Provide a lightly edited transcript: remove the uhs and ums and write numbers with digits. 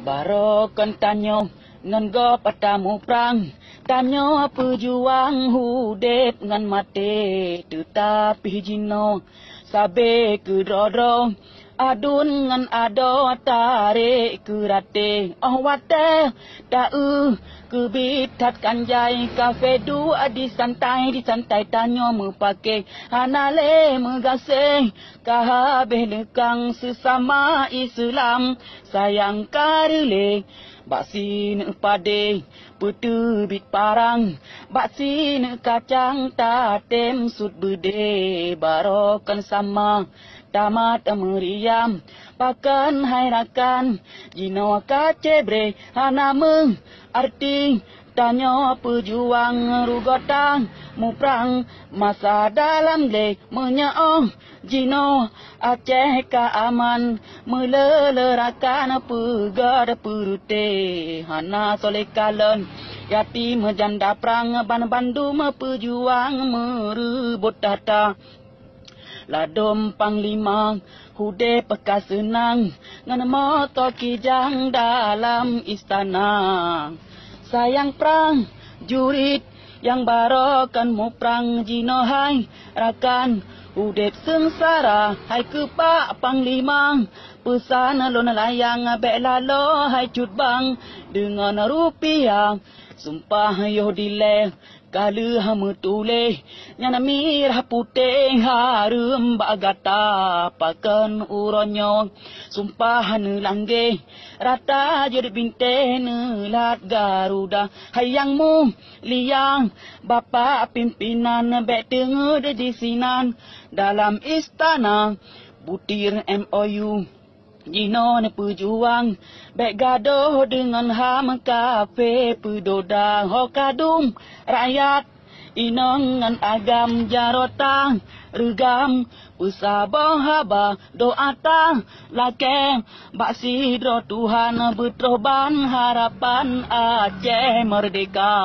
Barokan tanyo ngan go patamu prang tanyo pejuang hudep ngan mate tetapi jino sabe kedrodro adun ngan ado tarik kerate wate tau kebitat kanjai kafe du di santai tanyo mepake hanale megase kahabeh lekang sesama Islam sayang karele baksin pade petubit parang baksin kacang tatem sud bede barokan sama tamat meriam pakan hairakan jino kacebre hanameng arti tanyo pejuang rugotang muprang masa dalam le menyaong jino Aceh ka aman melelerakan pegar perute hana soleh kalon yatim janda prang ban bandum pejuang merebut tata ladom panglima hude pekas senang ngan moto kijang dalam istana sayang prang jurit yang barokan mu prang jino hai rakan udep sengsara hai kepak panglima pesan lon layang bek lalo hai cut bang dengan rupiah sumpah yo dile kalu hamu tule nyana mirah putih harum bagata pakan uronyo sumpah ne langge rata jadi binte ne lat garuda hayangmu liang bapa pimpinan bek tengud di sinan dalam istana butir MOU jino ne pejuang bek gadoh dengan ham kafe pedoda hokadum rakyat inongan agam jarotang regam usabah haba doata lake baksi dro Tuhan betroban harapan Aceh merdeka.